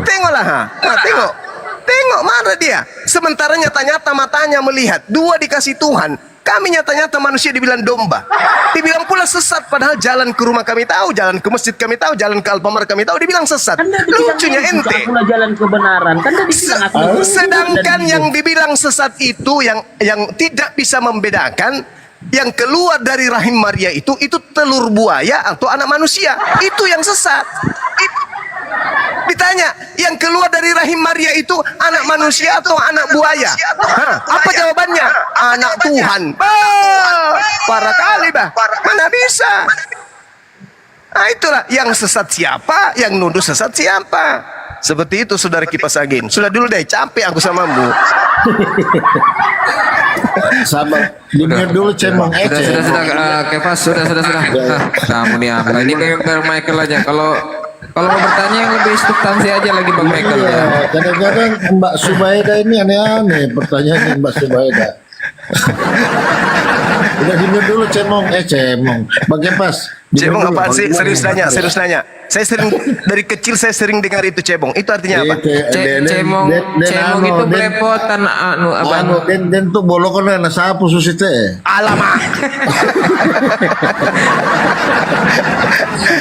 tengoklah. Tengok. Tengok mana dia. Sementara nyata-nyata matanya melihat. Dua dikasih Tuhan. Kami nyata-nyata manusia dibilang domba. Dibilang pula sesat. Padahal jalan ke rumah kami tahu. Jalan ke masjid kami tahu. Jalan ke Alfamart kami tahu. Dibilang sesat. Lucunya ente. Pula jalan kebenaran. Kan tadi bilang aku. Sedangkan yang dibilang sesat itu. Yang tidak bisa membedakan. Yang keluar dari rahim Maria itu telur buaya atau anak manusia. Itu yang sesat. Ditanya, yang keluar dari rahim Maria itu anak manusia atau anak buaya? Apa jawabannya? Anak Tuhan. Parah kali, bah. Mana bisa? Nah, itulah yang sesat siapa, yang nuduh sesat siapa. Seperti itu, saudara Kipas Angin. Sudah dulu deh, capek aku samamu. Sabar, dengar dulu cemong Sudah, Kevas, sudah. Kamu nih, ini Bang Michael aja. Kalau mau bertanya yang lebih substansi aja lagi Bang Michael ya. Kadang-kadang Mbak Subaida ini aneh-aneh pertanyaannya Mbak Subaida. Udah dengar dulu cemong. Bang Kepas. Cebong apaan sih? Serius nanya. Saya sering dari kecil saya sering dengar itu cebong. Itu artinya apa? Cemong itu belepotan abang. Den tuh bolokon na sapu susite. Alamak.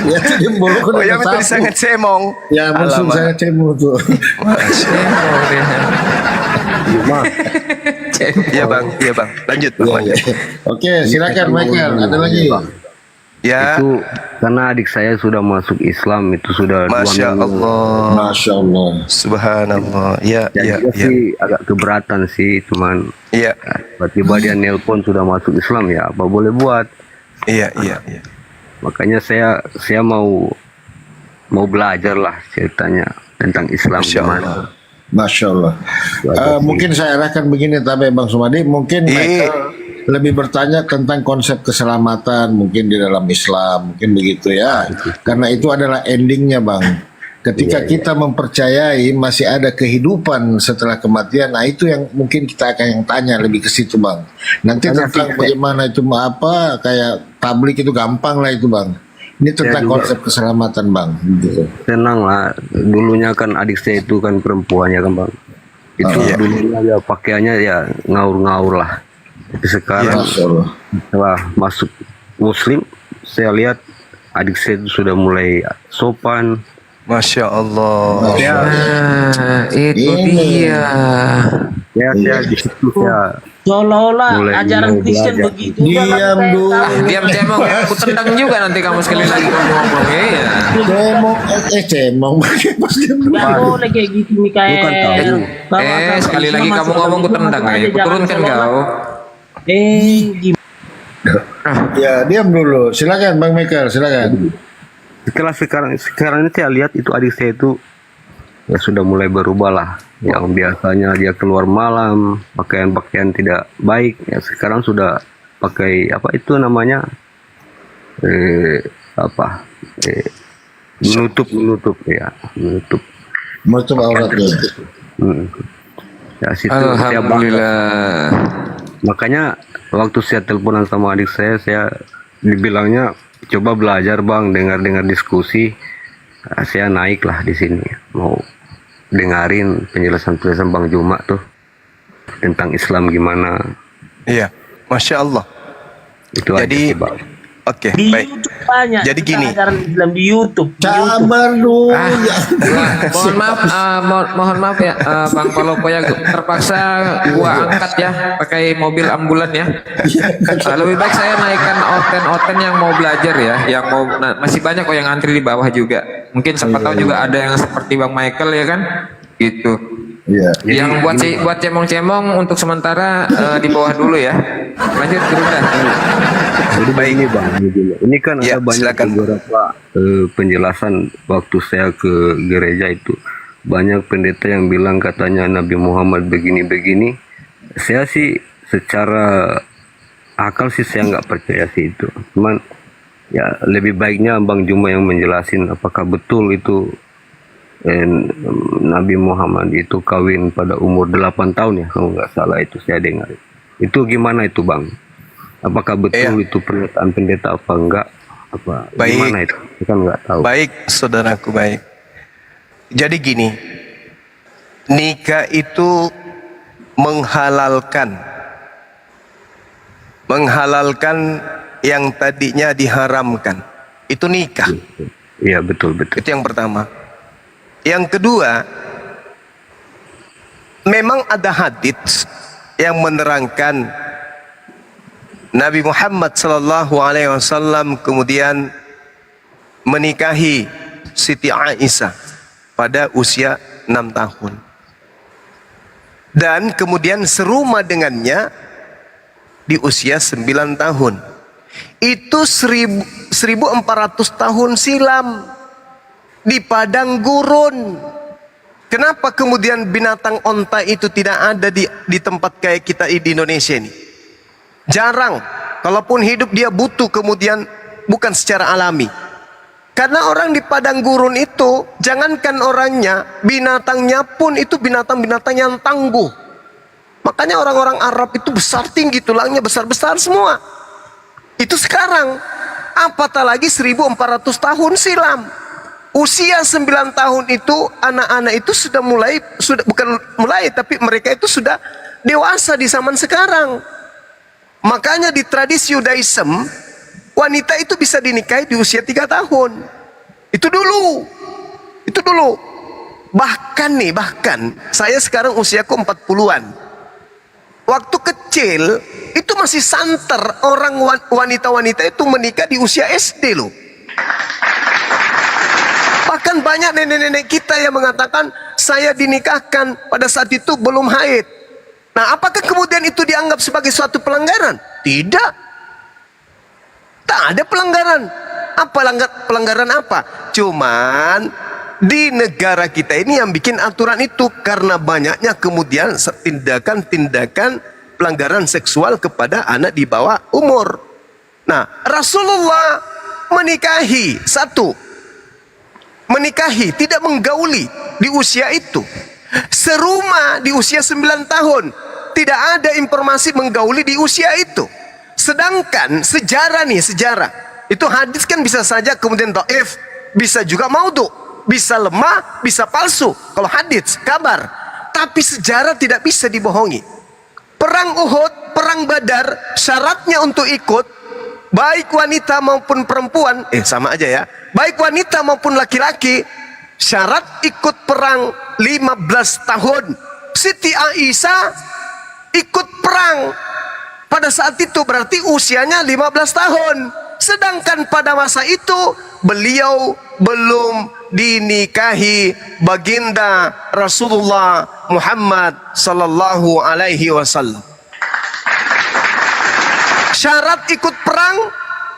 Ya tuh dia bolokon Oh ya na betul sapu. sangat cemong. Ya maksud saya cemong tuh. Cemong dia. Iya bang. Lanjut. Ya. Oke, silakan Michael. Ada lagi? Ya. Itu karena adik saya sudah masuk Islam itu sudah 2 Masya minggu. Allah. Masya Allah. Subhanallah. Ya. Dia sih agak keberatan sih, cuman Iya. tiba-tiba dia nelpon sudah masuk Islam ya, apa boleh buat. Iya. Makanya saya mau belajar lah ceritanya tentang Islam Masya gimana. Allah. Masya Allah. Mungkin saya arahkan begini tapi Bang Sumadi, mungkin Michael lebih bertanya tentang konsep keselamatan mungkin di dalam Islam, mungkin begitu ya. Karena itu adalah endingnya Bang. Ketika kita mempercayai masih ada kehidupan setelah kematian, nah itu yang mungkin kita akan yang tanya lebih ke situ Bang. Nanti tentang bagaimana itu apa kayak tablik itu gampang lah itu Bang. Ini tentang konsep keselamatan Bang. Gitu. Tenang lah, dulunya kan adik saya itu kan perempuannya kan Bang. Itu dulunya ya pakaiannya ya ngaur-ngaur lah. Tapi sekarang setelah masuk Muslim, saya lihat adik saya itu sudah mulai sopan. Masya Allah. Itu dia. Ya di situ ya. Seolah-olah ajaran Kristen belajar. begitu. Diam dulu. Diam cemong, aku tendang juga nanti kamu sekali lagi ngomong. Iya. Cemong. Pas dia Nggak boleh kayak gitu Mikael. Sekali lagi kamu ngomong ku tendang ya. Ku turunkan kau. Ya, diam dulu. Silakan Bang Michael, silakan. Setelah sekarang ini saya lihat itu adik saya itu ya sudah mulai berubah lah. Yang biasanya dia keluar malam pakaian tidak baik, ya sekarang sudah pakai apa itu namanya menutup auratnya. Ya situ saya Alhamdulillah. makanya waktu saya teleponan sama adik saya dibilangnya coba belajar Bang, dengar diskusi. Saya naik lah di sini mau dengarin penjelasan Bang Juma tuh tentang Islam gimana. Iya. Masya Allah. Itu Jadi aja sih, Bang. Oke, Di baik. YouTube banyak. Jadi gini. Ajaran Islam di YouTube. Sabar dulu. Mohon maaf ya Bang Palopo ya, terpaksa gua angkat ya pakai mobil ambulan ya. Lebih baik saya naikkan oten yang mau belajar ya, yang mau masih banyak kok yang antri di bawah juga. Mungkin siapa tahu juga ada yang seperti Bang Michael ya kan, gitu. Iya. Yang buat cemong-cemong untuk sementara di bawah dulu ya. Lanjut Gerunda. Jadi baik Bang, ini kan Ya, ada banyak silakan. beberapa penjelasan waktu saya ke gereja itu. Banyak pendeta yang bilang katanya Nabi Muhammad begini-begini. Saya sih secara akal sih saya nggak percaya sih itu. Cuman ya lebih baiknya Bang Juma yang menjelasin apakah betul itu Nabi Muhammad itu kawin pada umur 8 tahun ya kalau nggak salah itu saya dengar. Itu gimana itu Bang? Apakah betul itu pernyataan pendeta apa enggak? Apa Baik. gimana itu? Kita nggak tahu. Baik, saudaraku, baik. Jadi gini, nikah itu menghalalkan yang tadinya diharamkan. Itu nikah. Iya, betul. Itu yang pertama. Yang kedua, memang ada hadits yang menerangkan Nabi Muhammad SAW kemudian menikahi Siti Aisyah pada usia 6 tahun. Dan kemudian serumah dengannya di usia 9 tahun. Itu 1400 tahun silam di padang gurun. Kenapa kemudian binatang onta itu tidak ada di tempat kayak kita di Indonesia ini? Jarang. Kalaupun hidup dia butuh kemudian bukan secara alami. Karena orang di padang gurun itu, jangankan orangnya, binatangnya pun itu binatang-binatang yang tangguh. Makanya orang-orang Arab itu besar tinggi, tulangnya besar-besar semua. Itu sekarang. Apatah lagi 1400 tahun silam. Usia 9 tahun itu, anak-anak itu sudah bukan mulai, tapi mereka itu sudah dewasa di zaman sekarang. Makanya di tradisi Yudaism, wanita itu bisa dinikahi di usia 3 tahun. Itu dulu. Bahkan saya sekarang usiaku 40-an. Waktu kecil itu masih santer orang wanita-wanita itu menikah di usia SD loh. Bahkan banyak nenek-nenek kita yang mengatakan saya dinikahkan pada saat itu belum haid. Nah, apakah kemudian itu dianggap sebagai suatu pelanggaran? Tidak. Tak ada pelanggaran. Pelanggaran apa? Cuman di negara kita ini yang bikin aturan itu karena banyaknya kemudian tindakan-tindakan pelanggaran seksual kepada anak di bawah umur. Nah, Rasulullah menikahi tidak menggauli di usia itu. Serumah di usia 9 tahun. Tidak ada informasi menggauli di usia itu. Sedangkan sejarah. Itu hadis kan bisa saja kemudian dhaif, bisa juga maudhu, bisa lemah, bisa palsu. Kalau hadis, kabar. Tapi sejarah tidak bisa dibohongi. Perang Uhud, perang Badar, syaratnya untuk ikut, baik wanita maupun perempuan, sama aja ya. Baik wanita maupun laki-laki, syarat ikut perang 15 tahun. Siti Aisyah ikut perang. Pada saat itu berarti usianya 15 tahun. Sedangkan pada masa itu beliau belum dinikahi baginda Rasulullah Muhammad sallallahu alaihi wasallam. Syarat ikut perang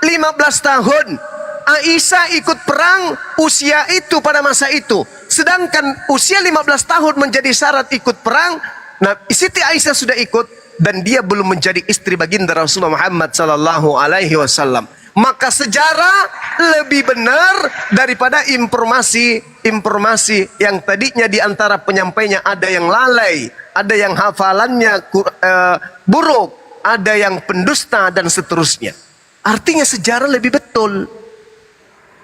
15 tahun. Aisyah ikut perang usia itu pada masa itu. Sedangkan usia 15 tahun menjadi syarat ikut perang. Nah, Siti Aisyah sudah ikut dan dia belum menjadi istri baginda Rasulullah Muhammad sallallahu alaihi wasallam. Maka sejarah lebih benar daripada informasi yang tadinya di antara penyampainya ada yang lalai, ada yang hafalannya buruk, ada yang pendusta dan seterusnya. Artinya sejarah lebih betul.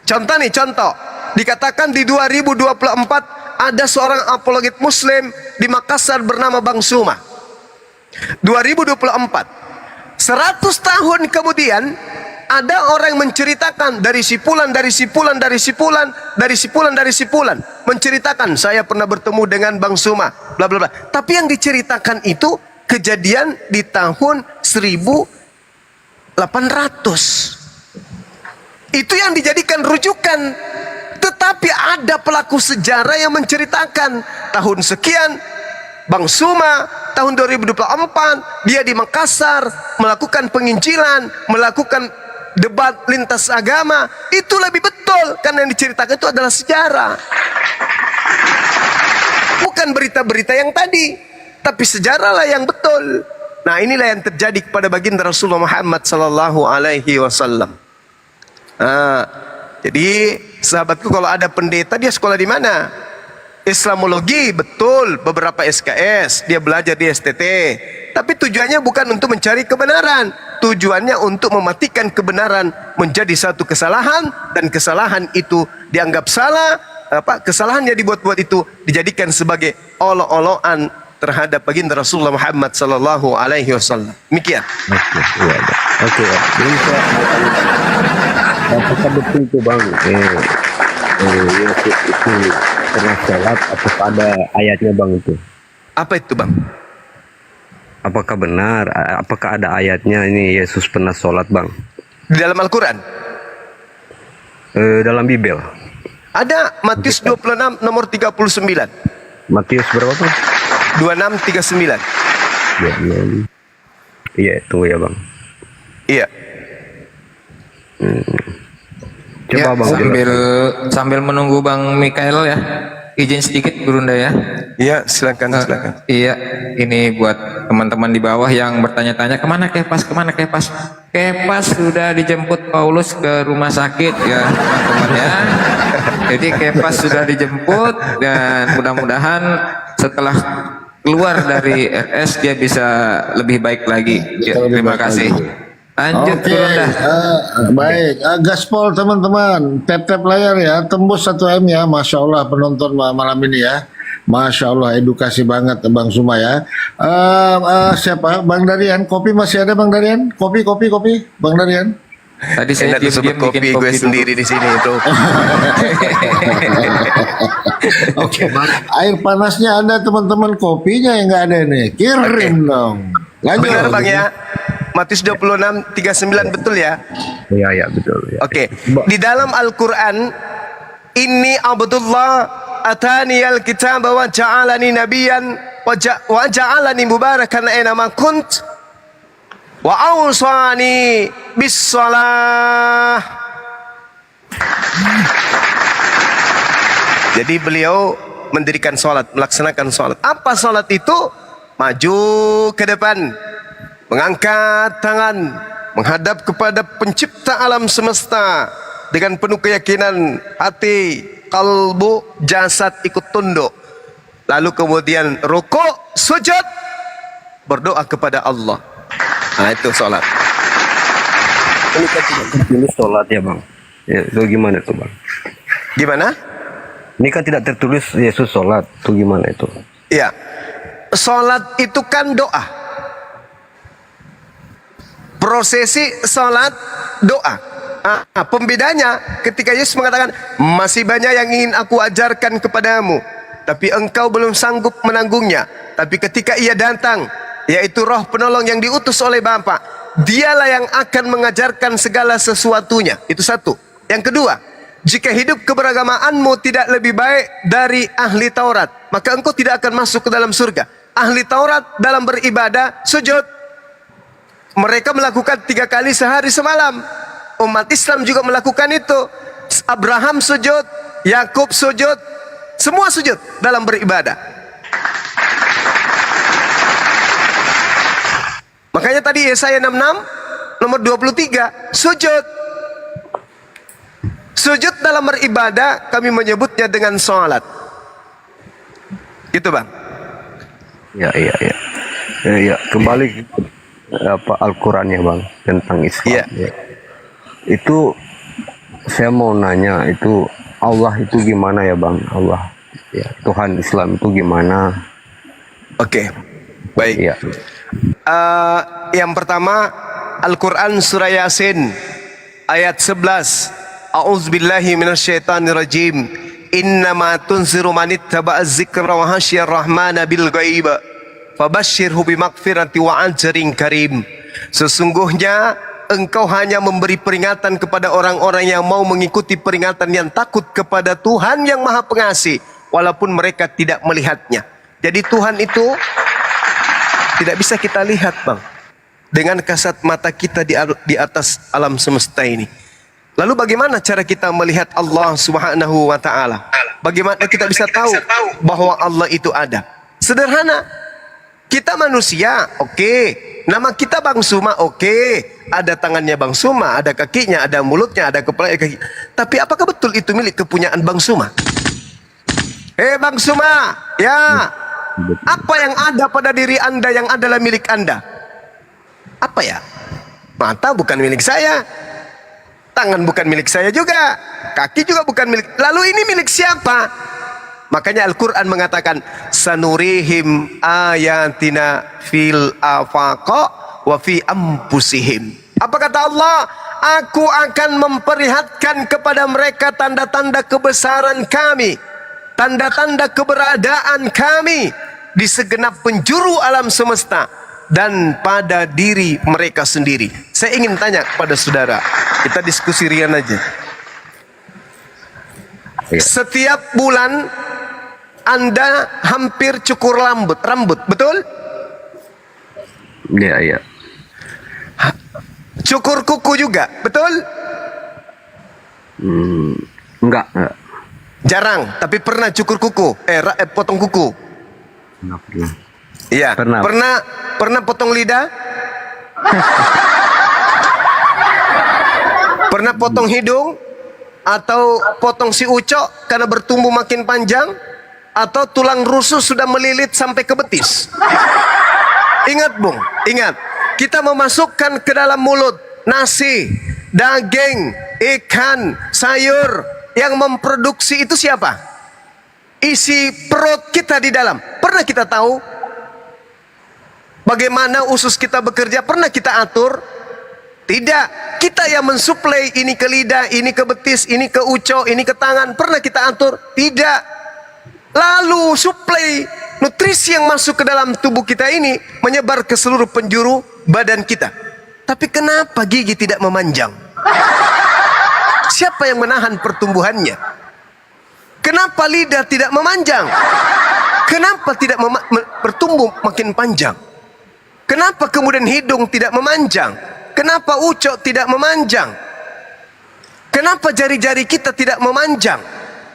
Contoh. Dikatakan di 2024 ada seorang apologet muslim di Makassar bernama Bang Suma. 2024. 100 tahun kemudian ada orang yang menceritakan dari sipulan menceritakan saya pernah bertemu dengan Bang Suma bla bla bla. Tapi yang diceritakan itu kejadian di tahun 1800. Itu yang dijadikan rujukan. Tetapi ada pelaku sejarah yang menceritakan tahun sekian Bang Suma tahun 2024 dia di Makassar melakukan penginjilan, melakukan debat lintas agama. Itu lebih betul karena yang diceritakan itu adalah sejarah, bukan berita-berita yang tadi, tapi sejarah lah yang betul. Nah, inilah yang terjadi kepada baginda Rasulullah Muhammad sallallahu alaihi wasallam. Jadi sahabatku, kalau ada pendeta dia sekolah di mana? Islamologi, betul, beberapa SKS, dia belajar di STT. Tapi tujuannya bukan untuk mencari kebenaran. Tujuannya untuk mematikan kebenaran menjadi satu kesalahan. Dan kesalahan itu dianggap salah. kesalahan yang dibuat-buat itu dijadikan sebagai olok-olokan terhadap baginda Rasulullah Muhammad sallallahu alaihi wasallam. Demikian. Oke, iya, Bang. Oke, Bang. Jadi saya mau tanya, apakah betul itu Bang? Yesus itu pernah sholat, apakah ada ayatnya Bang itu? Apa itu, Bang? Apakah benar? Apakah ada ayatnya ini Yesus pernah sholat Bang? Di dalam Al-Quran Dalam Bible. ada Matius 26 nomor 39. Matius berapa Bang? 26:39. Ya, iya, tunggu ya Bang. Iya. Coba Ya, Bang. sambil menunggu Bang Mikael ya. Izin sedikit Burunda ya. Iya, silakan, silakan. Iya, ini buat teman-teman di bawah yang bertanya-tanya kemana Kepas, kemana Kepas. Kepas sudah dijemput Paulus ke rumah sakit ya teman-teman ya. Jadi Kepas sudah dijemput dan mudah-mudahan setelah keluar dari RS dia bisa lebih baik lagi. Ya, terima kasih. Lanjut Oke, Burunda. baik. Gaspol teman-teman, tap-tap layar ya, tembus 1 M ya, Masya Allah penonton malam ini ya. Masya Allah, edukasi banget Bang Suma ya. Siapa? Bang Darian, kopi masih ada Bang Darian? Kopi, Bang Darian. Tadi saya Enak disebut diam-diam bikin kopi gue kopi dulu. sendiri di sini itu. Oke, air panasnya ada teman-teman, kopinya yang nggak ada nih. Kirim dong. Lanjut. Benar Bang ya. Matius 26:39 betul ya? Iya, iya betul. Ya. Oke. Di dalam Al-Qur'an ini Abdullah atani al-kitab wa ja'alani nabiyan wa ja'alani mubarakan aina ma kunt wa awsani bis shalah. Jadi beliau mendirikan sholat, melaksanakan sholat. Apa sholat itu? Maju ke depan, mengangkat tangan, menghadap kepada pencipta alam semesta dengan penuh keyakinan, hati, kalbu, jasad ikut tunduk. Lalu kemudian rukuk, sujud, berdoa kepada Allah. Nah itu sholat. Ini kan tidak tertulis sholat ya Bang. Ya, itu gimana tuh Bang? Gimana? Ini kan tidak tertulis Yesus sholat, itu gimana itu? Ya, sholat itu kan doa. Prosesi sholat doa. Pembedanya ketika Yesus mengatakan masih banyak yang ingin aku ajarkan kepadamu, tapi engkau belum sanggup menanggungnya. Tapi ketika ia datang, yaitu roh penolong yang diutus oleh Bapa, dialah yang akan mengajarkan segala sesuatunya. Itu satu. Yang kedua, jika hidup keberagamaanmu tidak lebih baik dari ahli Taurat, maka engkau tidak akan masuk ke dalam surga. Ahli Taurat dalam beribadah sujud, mereka melakukan 3 kali sehari semalam. Umat Islam juga melakukan itu. Abraham sujud, Yakub sujud, semua sujud dalam beribadah. Makanya tadi Yesaya 66 nomor 23 sujud. Sujud dalam beribadah kami menyebutnya dengan sholat. Gitu Bang. Ya. Ya, kembali ke Al-Quran ya Bang, tentang Islam. Iya. Ya. Itu saya mau nanya, itu Allah itu gimana ya Bang? Allah ya, Tuhan Islam itu gimana? Oke. Baik. Ya. Yang pertama Al-Quran surah Yasin ayat 11. A'udzubillahi minasyaitonirrajim. Innama tunziru man ittaba'a dzikra wa hasyar rahmana bil ghaib. Fabashshirhu bimaghfirati wa ajrin karim. Sesungguhnya engkau hanya memberi peringatan kepada orang-orang yang mau mengikuti peringatan, yang takut kepada Tuhan yang Maha Pengasih walaupun mereka tidak melihatnya. Jadi Tuhan itu tidak bisa kita lihat Bang dengan kasat mata kita di atas alam semesta ini. Lalu bagaimana cara kita melihat Allah Subhanahu wa taala? Bagaimana kita bisa tahu bahwa Allah itu ada? Sederhana. Kita manusia, oke. Nama kita Bang Suma, oke. Ada tangannya Bang Suma, ada kakinya, ada mulutnya, ada kepala, kaki. Tapi apakah betul itu milik kepunyaan Bang Suma? Bang Suma, ya. Apa yang ada pada diri Anda yang adalah milik Anda? Apa ya? Mata bukan milik saya. Tangan bukan milik saya juga, kaki juga bukan milik. Lalu ini milik siapa? Makanya Al-Quran mengatakan, sanurihim ayatina fil afaqa wa fi ampusihim. Apa kata Allah? Aku akan memperlihatkan kepada mereka tanda-tanda kebesaran kami, tanda-tanda keberadaan kami di segenap penjuru alam semesta dan pada diri mereka sendiri. Saya ingin tanya kepada saudara, kita diskusi rian aja. Setiap bulan Anda hampir cukur rambut, betul? Iya, iya. Cukur kuku juga, betul? Enggak. Jarang, tapi pernah cukur kuku, potong kuku. Enggak pernah. Iya. Pernah potong lidah? Pernah potong hidung? Atau potong si ucok karena bertumbuh makin panjang? Atau tulang rusuk sudah melilit sampai ke betis? Ingat Bung, ingat. Kita memasukkan ke dalam mulut nasi, daging, ikan, sayur. Yang memproduksi itu siapa? Isi perut kita di dalam. Pernah kita tahu bagaimana usus kita bekerja? Pernah kita atur? Tidak. Kita yang mensuplai ini ke lidah, ini ke betis, ini ke ucok, ini ke tangan. Pernah kita atur? Tidak. Lalu suplai nutrisi yang masuk ke dalam tubuh kita ini menyebar ke seluruh penjuru badan kita. Tapi kenapa gigi tidak memanjang? Siapa yang menahan pertumbuhannya? Kenapa lidah tidak memanjang? Kenapa tidak bertumbuh makin panjang? Kenapa kemudian hidung tidak memanjang? Kenapa ucok tidak memanjang? Kenapa jari-jari kita tidak memanjang?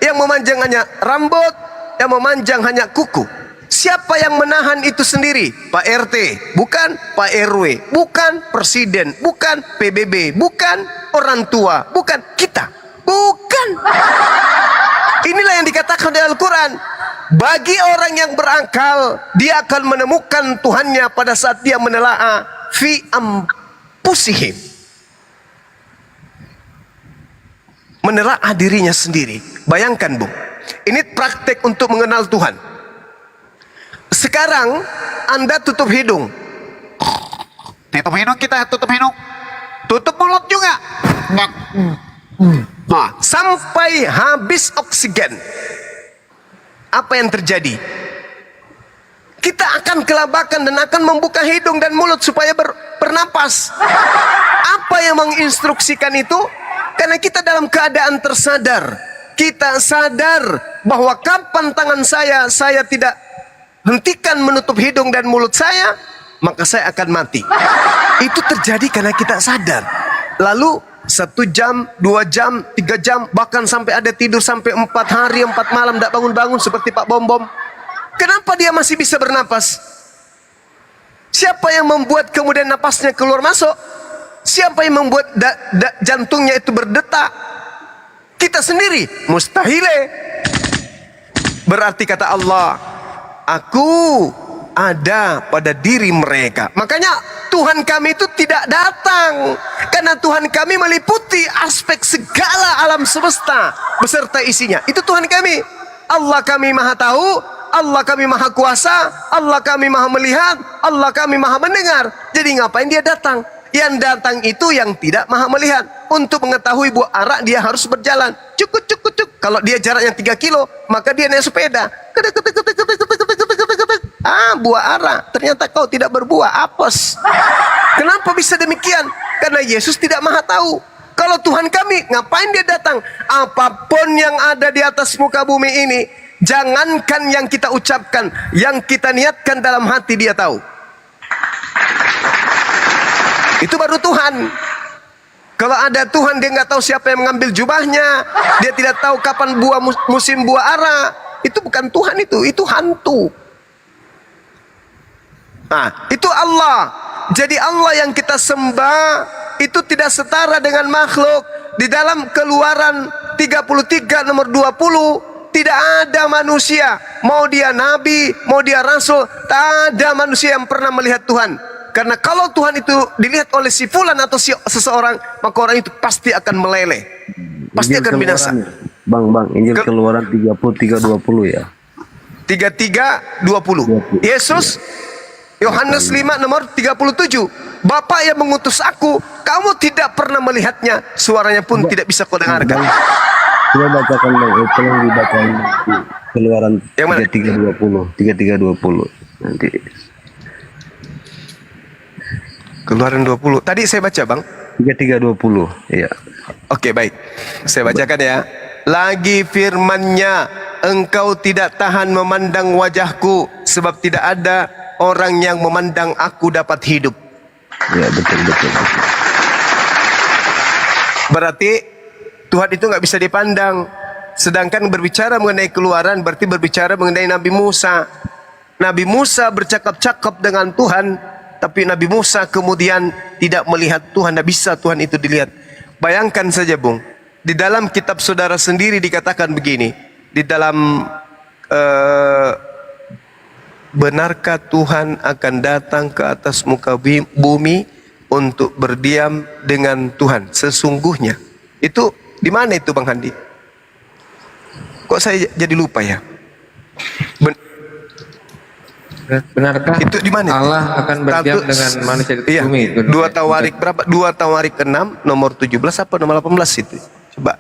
Yang memanjang hanya rambut, yang memanjang hanya kuku. Siapa yang menahan itu sendiri? Pak RT, bukan Pak RW, bukan Presiden, bukan PBB, bukan orang tua, bukan kita, bukan. Inilah yang dikatakan oleh Al-Quran. Bagi orang yang berakal, dia akan menemukan Tuhannya pada saat dia menelaah fi ampusihim, menelaah dirinya sendiri. Bayangkan Bung, ini praktek untuk mengenal Tuhan. Sekarang Anda tutup hidung. Tutup hidung kita, tutup hidung. Tutup mulut juga. Nah, sampai habis oksigen. Apa yang terjadi? Kita akan kelabakan dan akan membuka hidung dan mulut supaya bernapas. Apa yang menginstruksikan itu? Karena kita dalam keadaan tersadar. Kita sadar bahwa kapan tangan saya tidak hentikan menutup hidung dan mulut saya, maka saya akan mati. Itu terjadi karena kita sadar. Lalu 1 jam, 2 jam, 3 jam, bahkan sampai ada tidur sampai 4 hari, 4 malam tidak bangun-bangun seperti Pak Bom-Bom. Kenapa dia masih bisa bernapas? Siapa yang membuat kemudian napasnya keluar masuk? Siapa yang membuat jantungnya itu berdetak? Kita sendiri. Mustahile. Berarti kata Allah, aku ada pada diri mereka. Makanya Tuhan kami itu tidak datang, karena Tuhan kami meliputi aspek segala alam semesta beserta isinya. Itu Tuhan kami. Allah kami maha tahu, Allah kami maha kuasa, Allah kami maha melihat, Allah kami maha mendengar. Jadi ngapain dia datang? Yang datang itu yang tidak maha melihat. Untuk mengetahui buah arak dia harus berjalan. Cuk. Kalau dia jaraknya 3 kilo, maka dia naik sepeda. Buah ara, ternyata kau tidak berbuah, apes. Kenapa bisa demikian? Karena Yesus tidak maha tahu. Kalau Tuhan kami, ngapain dia datang? Apapun yang ada di atas muka bumi ini, jangankan yang kita ucapkan, yang kita niatkan dalam hati dia tahu. Itu baru Tuhan. Kalau ada Tuhan, dia nggak tahu siapa yang mengambil jubahnya, dia tidak tahu kapan musim buah ara. Itu bukan Tuhan, itu hantu. Nah, itu Allah. Jadi Allah yang kita sembah itu tidak setara dengan makhluk. Di dalam Keluaran 33 nomor 20, tidak ada manusia, mau dia nabi, mau dia rasul, tak ada manusia yang pernah melihat Tuhan. Karena kalau Tuhan itu dilihat oleh si fulan atau si seseorang, maka orang itu pasti akan meleleh. Pasti Injil akan binasa. Keluaran ya. Bang, Injil Keluaran 33:20 ya. 33:20. Yesus Yohanes 5 nomor 37. Bapa yang mengutus aku, kamu tidak pernah melihatnya, suaranya pun tidak bisa kau dengarkan. Coba bacakan Bang, tolong dibacakan Keluaran Yang mana? 33:20 nanti. Keluaran 20. Tadi saya baca, Bang. 33:20. Iya. Oke, baik. Saya bacakan ya. Lagi firman-Nya, engkau tidak tahan memandang wajahku, sebab tidak ada orang yang memandang aku dapat hidup. Ya, betul. Berarti Tuhan itu nggak bisa dipandang. Sedangkan berbicara mengenai keluaran berarti berbicara mengenai Nabi Musa. Nabi Musa bercakap-cakap dengan Tuhan, tapi Nabi Musa kemudian tidak melihat Tuhan. Tidak bisa Tuhan itu dilihat. Bayangkan saja, Bung. Di dalam kitab saudara sendiri dikatakan begini. Di dalam benarkah Tuhan akan datang ke atas muka bumi untuk berdiam dengan Tuhan? Sesungguhnya. Itu di mana itu, Bang Handi? Kok saya jadi lupa ya? Benarkah Itu di mana? Allah akan berdiam Status- dengan manusia di Iya. bumi? Itu 2 Tawarik berapa? 2 Tawarik 6 nomor 17 apa nomor 18 itu? Coba.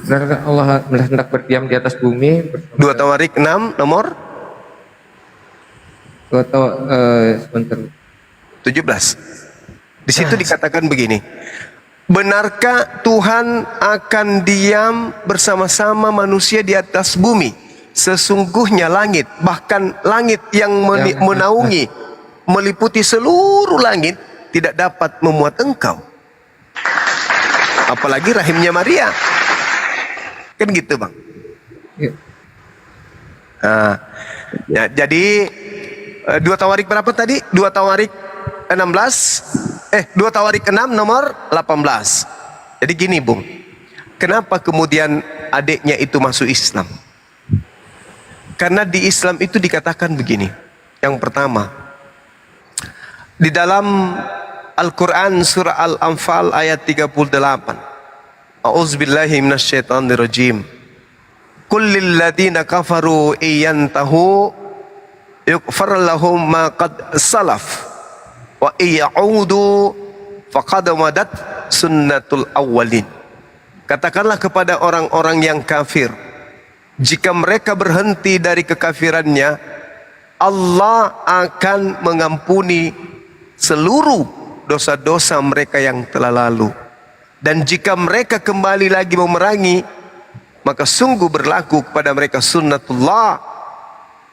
Benarkah Allah hendak berdiam di atas bumi? 2 Tawarik 6 nomor Atau sebentar. 17. Di situ dikatakan begini. Benarkah Tuhan akan diam bersama-sama manusia di atas bumi? Sesungguhnya langit, bahkan langit yang menaungi, meliputi seluruh langit, tidak dapat memuat engkau. Apalagi rahimnya Maria. Kan gitu, Bang. Ya. Nah, ya, jadi 2 Tawarik berapa tadi? 2 Tawarik 16. 2 Tawarik 6 nomor 18. Jadi gini, Bung. Kenapa kemudian adiknya itu masuk Islam? Karena di Islam itu dikatakan begini. Yang pertama, di dalam Al-Quran surah Al-Anfal ayat 38. A'udzubillahi minasyaitonirrajim. Kullil ladina kafaru iyantahu yukfar lahum ma qad salaf wa iya'udu faqad madat sunnatul awwalin. Katakanlah kepada orang-orang yang kafir, jika mereka berhenti dari kekafirannya, Allah akan mengampuni seluruh dosa-dosa mereka yang telah lalu. Dan jika mereka kembali lagi memerangi, maka sungguh berlaku kepada mereka sunnatullah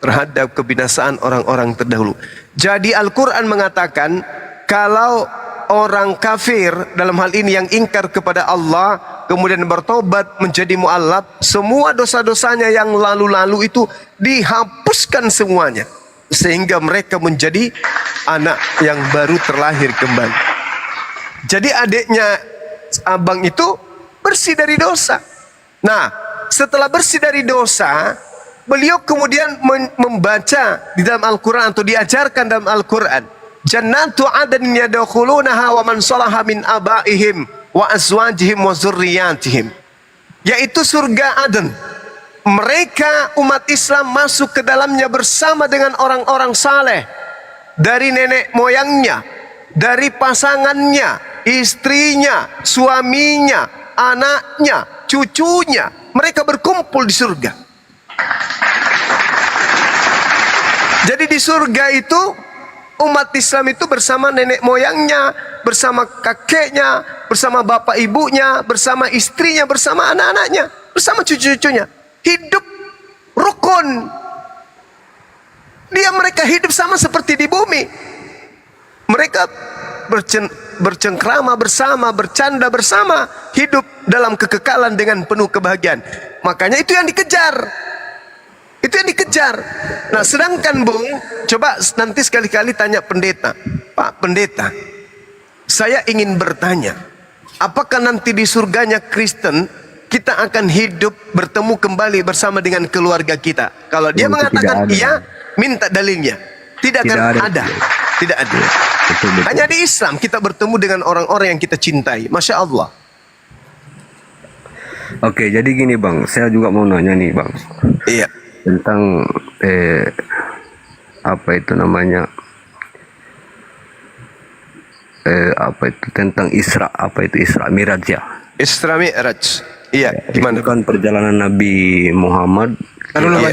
terhadap kebinasaan orang-orang terdahulu. Jadi Al-Quran mengatakan, kalau orang kafir dalam hal ini yang ingkar kepada Allah, kemudian bertobat menjadi mu'allaf, semua dosa-dosanya yang lalu-lalu itu dihapuskan semuanya, sehingga mereka menjadi anak yang baru terlahir kembali. Jadi adiknya abang itu bersih dari dosa. Nah, setelah bersih dari dosa, beliau kemudian membaca di dalam Al-Quran atau diajarkan dalam Al-Quran, Jannatu adn yadkhulunaha wa man salaha min abaihim wa azwajihim wa zurriyatihim. Yaitu surga Aden. Mereka umat Islam masuk ke dalamnya bersama dengan orang-orang saleh, dari nenek moyangnya, dari pasangannya, istrinya, suaminya, anaknya, cucunya. Mereka berkumpul di surga. Jadi di surga itu umat Islam itu bersama nenek moyangnya, bersama kakeknya, bersama bapak ibunya, bersama istrinya, bersama anak-anaknya, bersama cucu-cucunya. Hidup rukun. Mereka hidup sama seperti di bumi. Mereka bercengkrama bersama, bercanda bersama, hidup dalam kekekalan dengan penuh kebahagiaan. Makanya itu yang dikejar. Itu yang dikejar. Nah, sedangkan Bung, coba nanti sekali-kali tanya pendeta, Pak Pendeta, saya ingin bertanya, apakah nanti di surganya Kristen kita akan hidup bertemu kembali bersama dengan keluarga kita? Kalau dia Itu mengatakan tidak ada. iya, minta dalilnya. Tidak akan ada. Tidak ada. Betul, betul. Hanya di Islam kita bertemu dengan orang-orang yang kita cintai. Masya Allah. Oke, jadi gini Bang, saya juga mau nanya nih Bang Iya. tentang apa itu namanya apa itu tentang Isra, apa itu Isra Miraj ya? Isra Mi'raj. Iya, gimana? Itu kan perjalanan Nabi Muhammad. Aduh lah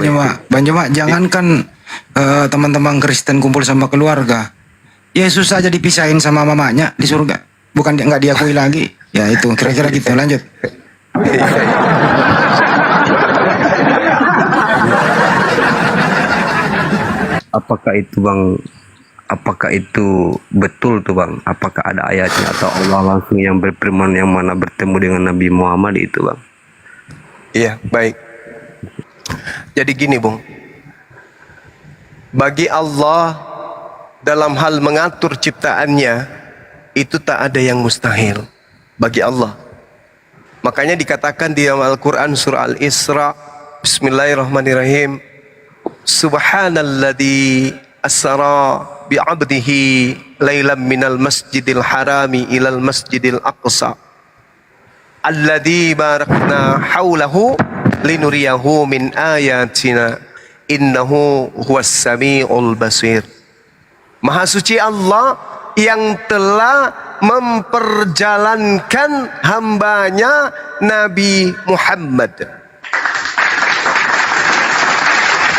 Bang Joma, jangankan teman-teman Kristen kumpul sama keluarga, Yesus saja dipisahin sama mamanya di surga, bukan nggak diakui lagi. Ya itu kira-kira gitu. Lanjut. Apakah itu Bang? Apakah itu betul tuh Bang? Apakah ada ayatnya atau Allah langsung yang berfirman yang mana bertemu dengan Nabi Muhammad itu Bang? Iya, baik. Jadi gini, Bung. Bagi Allah dalam hal mengatur ciptaannya itu tak ada yang mustahil bagi Allah. Makanya dikatakan di dalam Al-Quran surah Al-Isra, Bismillahirrahmanirrahim, Subhanalladzi asra bi'abdihi laylan minal masjidil harami ilal masjidil aqsa alladzi barakna haulahu linuriyahu min ayatina innahu huwas sami'ul basir. Maha suci Allah yang telah memperjalankan hambanya Nabi Muhammad.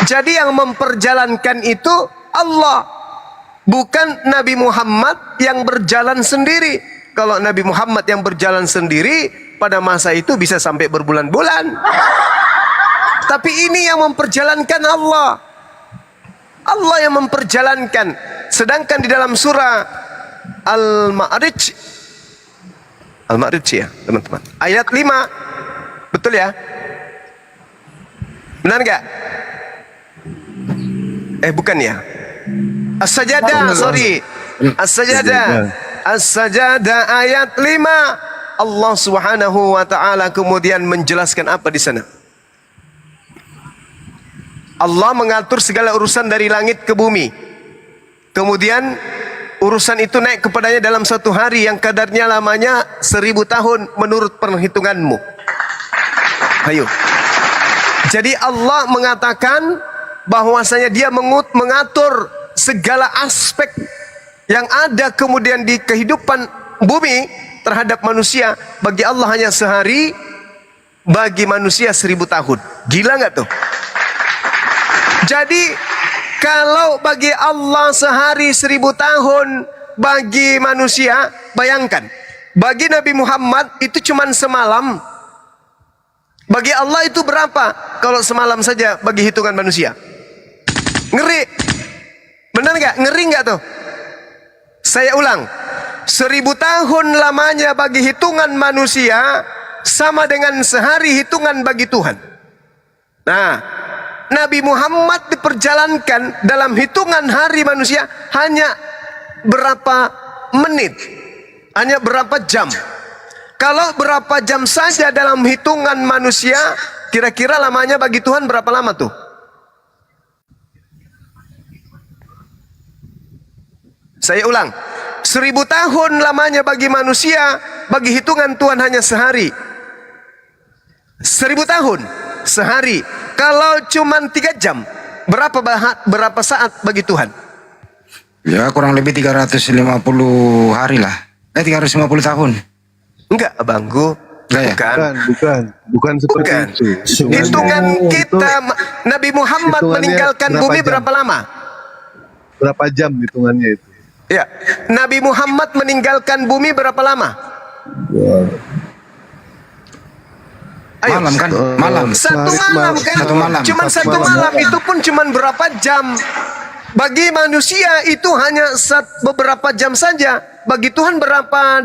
Jadi yang memperjalankan itu Allah, bukan Nabi Muhammad yang berjalan sendiri. Kalau Nabi Muhammad yang berjalan sendiri, pada masa itu bisa sampai berbulan-bulan. Tapi ini yang memperjalankan Allah. Allah yang memperjalankan. Sedangkan di dalam surah Al-Ma'rij, Al-Ma'rij ya teman-teman, ayat 5, betul ya? Benar nggak? Bukan ya? As-Sajadah, sorry. As-Sajadah. As-Sajadah ayat 5. Allah Subhanahu wa taala kemudian menjelaskan apa di sana? Allah mengatur segala urusan dari langit ke bumi. Kemudian urusan itu naik kepadanya dalam satu hari yang kadarnya lamanya 1000 tahun menurut perhitunganmu. Ayo. Jadi Allah mengatakan bahwasanya dia mengatur segala aspek yang ada kemudian di kehidupan bumi terhadap manusia. Bagi Allah hanya sehari, bagi manusia 1000 tahun. Gila nggak tuh? Jadi kalau bagi Allah sehari 1000 tahun, bagi manusia, bayangkan, bagi Nabi Muhammad itu cuman semalam. Bagi Allah itu berapa? Kalau semalam saja bagi hitungan manusia. Ngeri. Benar nggak? Ngeri nggak tuh? Saya ulang. 1000 tahun lamanya bagi hitungan manusia sama dengan sehari hitungan bagi Tuhan. Nah, Nabi Muhammad diperjalankan dalam hitungan hari manusia hanya berapa menit, hanya berapa jam. Kalau berapa jam saja dalam hitungan manusia, kira-kira lamanya bagi Tuhan berapa lama tuh? Saya ulang, 1000 tahun lamanya bagi manusia, bagi hitungan Tuhan hanya sehari. 1000 tahun sehari. Kalau cuma 3 jam, berapa saat bagi Tuhan? Ya kurang lebih 350 hari lah. 350 tahun. Enggak, abangku. Enggak ya? Bukan seperti itu. Hitungan kita, Nabi Muhammad hitungannya meninggalkan berapa bumi jam? berapa lama? Berapa jam hitungannya itu? Ya, Nabi Muhammad meninggalkan bumi berapa lama? Ayo. Malam kan? Malam. Satu malam kan? Satu malam. Cuman satu malam itu pun cuman berapa jam? Bagi manusia itu hanya beberapa jam saja. Bagi Tuhan beberapa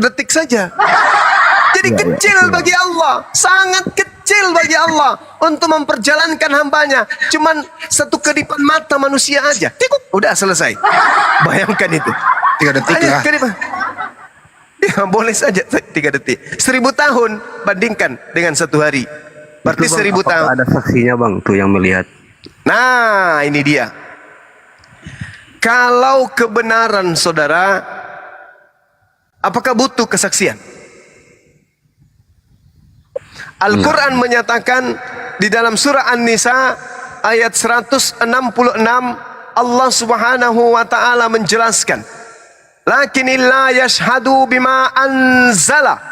detik saja. Jadi kecil bagi Allah, sangat kecil bagi Allah untuk memperjalankan hambanya. Cuman satu kedipan mata manusia aja, tikuk, udah selesai. Bayangkan itu. 3 detik Ayo, lah. Ya boleh saja 3 detik. 1000 tahun bandingkan dengan 1 hari. Berarti Itu, Bang, 1000 tahun. apakah ada saksinya Bang tuh yang melihat? Nah, ini dia. Kalau kebenaran saudara, apakah butuh kesaksian? Al-Quran menyatakan di dalam surah An-Nisa ayat 166, Allah subhanahu wa ta'ala menjelaskan, lakinillah yashhadu bima anzala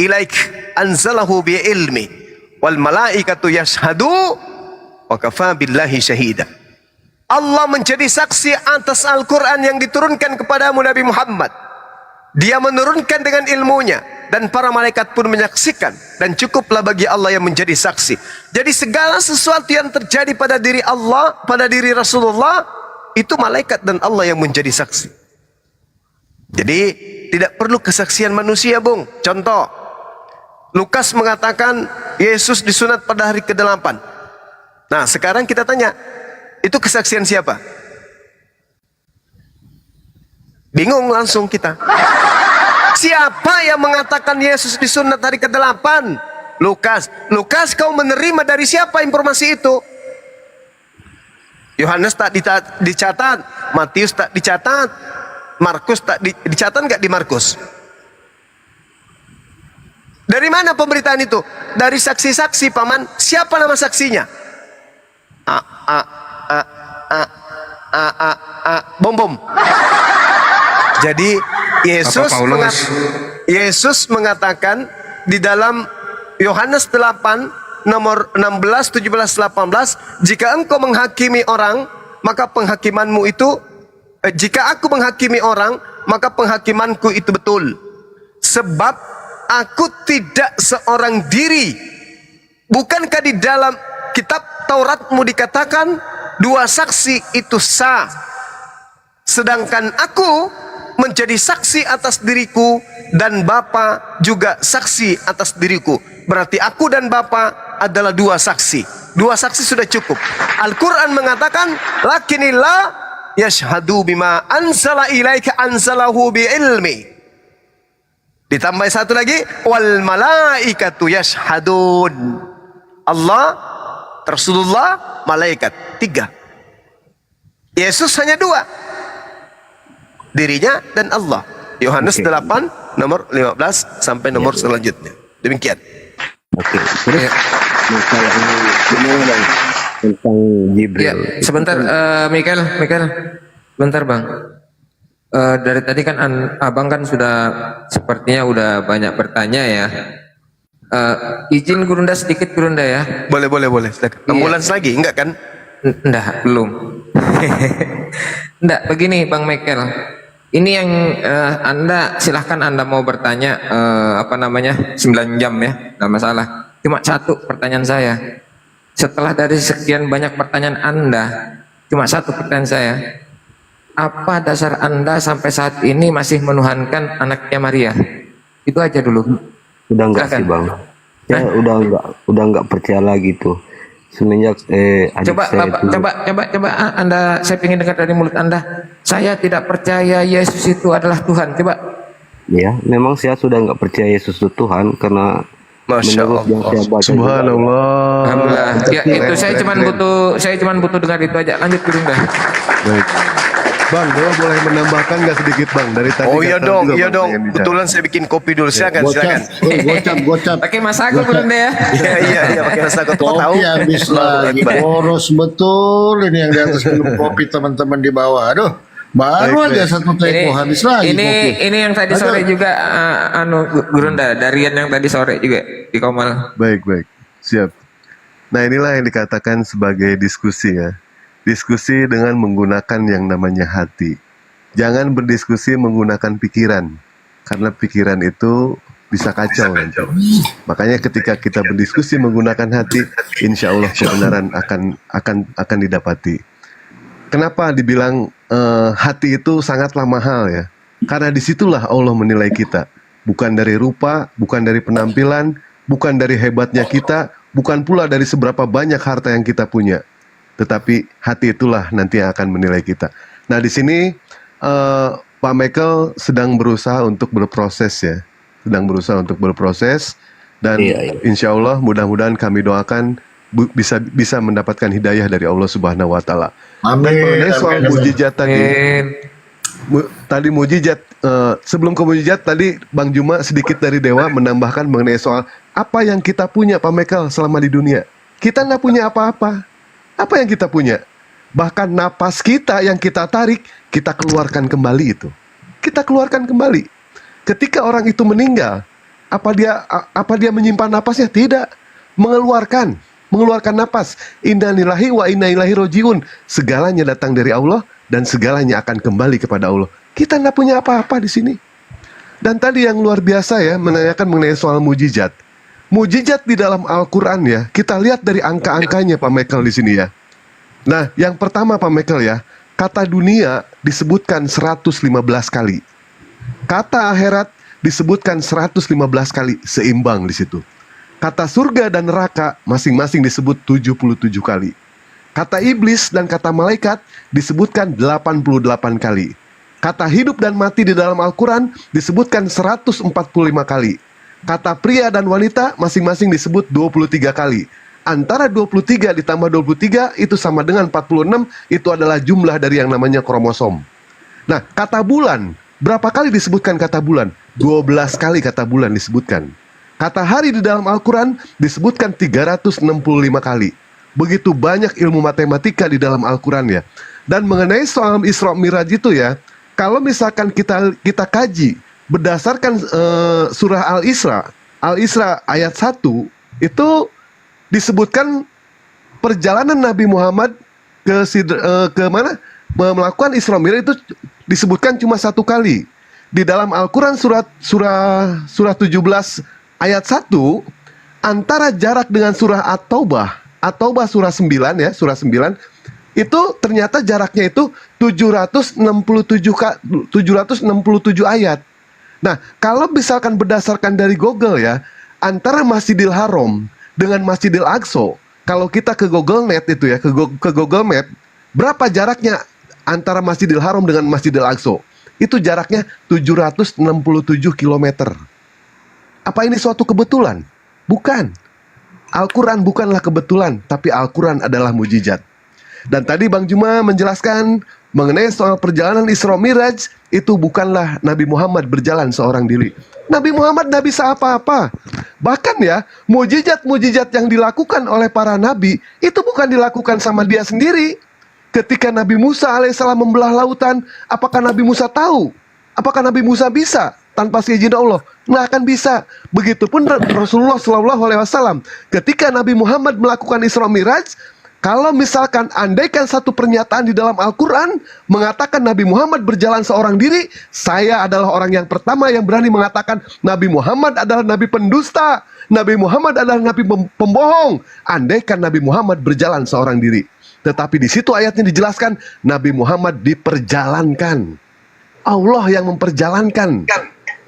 ilaik anzalahu bi ilmi wal malaikatu yashhadu wa kafa billahi syahida. Allah menjadi saksi atas Al-Quran yang diturunkan kepadamu Nabi Muhammad. Dia menurunkan dengan ilmunya, dan para malaikat pun menyaksikan, dan cukuplah bagi Allah yang menjadi saksi. Jadi segala sesuatu yang terjadi pada diri Allah, pada diri Rasulullah, itu malaikat dan Allah yang menjadi saksi. Jadi tidak perlu kesaksian manusia, Bung. Contoh, Lukas mengatakan Yesus disunat pada hari ke-8. Nah, sekarang kita tanya, itu kesaksian siapa? Bingung langsung kita. Siapa yang mengatakan Yesus disunat hari ke-8? Lukas. Lukas, kau menerima dari siapa informasi itu? Yohanes tak dicatat, Matius tak dicatat, Markus tak dicatat nggak di Markus? Dari mana pemberitaan itu? Dari saksi-saksi, paman. Siapa nama saksinya? Bom. Jadi Yesus mengatakan di dalam Yohanes 8 nomor 16, 17, 18, jika engkau menghakimi orang, maka penghakimanmu itu jika aku menghakimi orang, maka penghakimanku itu betul. Sebab aku tidak seorang diri. Bukankah di dalam kitab Tauratmu dikatakan 2 saksi itu sah, sedangkan aku menjadi saksi atas diriku dan Bapa juga saksi atas diriku. Berarti aku dan Bapa adalah 2 saksi. 2 saksi sudah cukup. Al-Quran mengatakan lakinillah yashhadu bima anzala ilaika anzalahu bi ilmi. Ditambah satu lagi, wal malaikatu yashhadun. Allah, Rasulullah, malaikat. 3. Yesus hanya 2. Dirinya dan Allah. Yohanes 8 nomor 15 sampai nomor selanjutnya. Demikian. Oke. Terus masalah ini tentang Jibril. Ya, sebentar, Mikael, bentar bang. Dari tadi kan abang kan sudah sepertinya udah banyak bertanya ya. Izin Gurunda sedikit Gurunda ya. Boleh. Ambulans lagi, enggak kan? Enggak, belum. Enggak, begini Bang Michael. Ini yang Anda silahkan Anda mau bertanya 9 jam ya, enggak masalah. Cuma satu pertanyaan saya. Setelah dari sekian banyak pertanyaan Anda, cuma satu pertanyaan saya. Apa dasar Anda sampai saat ini masih menuhankan anaknya Maria? Itu aja dulu. Udah enggak sih Bang? Saya udah enggak percaya lagi tuh. Semenjak adik saya coba Anda, saya ingin dengar dari mulut Anda. Saya tidak percaya Yesus itu adalah Tuhan. Coba. Ya, memang saya sudah enggak percaya Yesus itu Tuhan karena Masya Allah. Subhanallah. Alhamdulillah. Ya, itu saya cuma butuh dengar itu aja. Lanjut dulu dah. Baik. Bang, boleh menambahkan nggak sedikit Bang dari tadi? Oh iya kata juga, dong. Bang, yang bicara. Kebetulan saya bikin kopi dulu. Silakan. Gocap. Pakai masaku Gurunda ya. Iya, pakai rasa tahu. Kopi habis lagi, boros betul ini yang di atas minum kopi teman-teman di bawah. Aduh, baru Baik, aja satu teko habis lagi kopi. Ini yang tadi sore juga Gurunda, Darian yang tadi sore juga di Komal. Baik. Siap. Nah, inilah yang dikatakan sebagai diskusi ya. Diskusi dengan menggunakan yang namanya hati. Jangan berdiskusi menggunakan pikiran. Karena pikiran itu bisa kacau nanti. Makanya ketika kita berdiskusi menggunakan hati, insya Allah kebenaran akan didapati. Kenapa dibilang hati itu sangatlah mahal ya? Karena disitulah Allah menilai kita. Bukan dari rupa, bukan dari penampilan, bukan dari hebatnya kita, bukan pula dari seberapa banyak harta yang kita punya. Tetapi hati itulah nanti yang akan menilai kita. Nah di sini Pak Michael sedang berusaha untuk berproses ya. Dan insya Allah mudah-mudahan kami doakan bisa mendapatkan hidayah dari Allah Subhanahu wa taala. Dan Amin. mengenai soal Amin. mujizat tadi, Amin. tadi mujizat, sebelum ke mujizat tadi Bang Juma sedikit dari Dewa menambahkan mengenai soal apa yang kita punya Pak Michael selama di dunia. Kita nggak punya apa-apa. Apa yang kita punya? Bahkan napas kita yang kita tarik, kita keluarkan kembali itu. Kita keluarkan kembali. Ketika orang itu meninggal, apa dia menyimpan napasnya? Tidak. Mengeluarkan napas. Inna lillahi wa inna ilaihi rojiun. Segalanya datang dari Allah dan segalanya akan kembali kepada Allah. Kita nggak punya apa-apa di sini. Dan tadi yang luar biasa ya, menanyakan mengenai soal mujizat. Mujizat di dalam Al-Quran ya, kita lihat dari angka-angkanya Pak Michael di sini ya. Nah, yang pertama Pak Michael ya, kata dunia disebutkan 115 kali. Kata akhirat disebutkan 115 kali, seimbang di situ. Kata surga dan neraka masing-masing disebut 77 kali. Kata iblis dan kata malaikat disebutkan 88 kali. Kata hidup dan mati di dalam Al-Quran disebutkan 145 kali. Kata pria dan wanita masing-masing disebut 23 kali. Antara 23 ditambah 23 itu sama dengan 46, itu adalah jumlah dari yang namanya kromosom. Nah, kata bulan, berapa kali disebutkan kata bulan? 12 kali kata bulan disebutkan. Kata hari di dalam Al-Quran disebutkan 365 kali. Begitu banyak ilmu matematika di dalam Al-Quran ya. Dan mengenai soal Isra Miraj itu ya, kalau misalkan kita kaji berdasarkan surah Al-Isra ayat 1 itu disebutkan perjalanan Nabi Muhammad ke mana melakukan Isra Miraj itu disebutkan cuma satu kali. Di dalam Al-Quran surah 17 ayat 1 antara jarak dengan surah At-Taubah surah 9 ya, surah 9 itu ternyata jaraknya itu 767 ayat. Nah, kalau misalkan berdasarkan dari Google ya, antara Masjidil Haram dengan Masjidil Aqsa, kalau kita ke Google Net itu ya, ke Google Map, berapa jaraknya antara Masjidil Haram dengan Masjidil Aqsa? Itu jaraknya 767 km. Apa ini suatu kebetulan? Bukan. Al-Quran bukanlah kebetulan, tapi Al-Quran adalah mujizat. Dan tadi Bang Juma menjelaskan mengenai soal perjalanan Isra Miraj, itu bukanlah Nabi Muhammad berjalan seorang diri. Nabi Muhammad tidak bisa apa-apa. Bahkan ya, mujizat-mujizat yang dilakukan oleh para nabi, itu bukan dilakukan sama dia sendiri. Ketika Nabi Musa alaihissalam membelah lautan, apakah Nabi Musa tahu? Apakah Nabi Musa bisa tanpa seizin Allah? Nggak akan bisa. Begitupun Rasulullah SAW. Ketika Nabi Muhammad melakukan Isra Miraj, kalau misalkan andaikan satu pernyataan di dalam Al-Quran mengatakan Nabi Muhammad berjalan seorang diri, saya adalah orang yang pertama yang berani mengatakan Nabi Muhammad adalah Nabi pendusta, Nabi Muhammad adalah Nabi pembohong. Andaikan Nabi Muhammad berjalan seorang diri. Tetapi di situ ayatnya dijelaskan Nabi Muhammad diperjalankan. Allah yang memperjalankan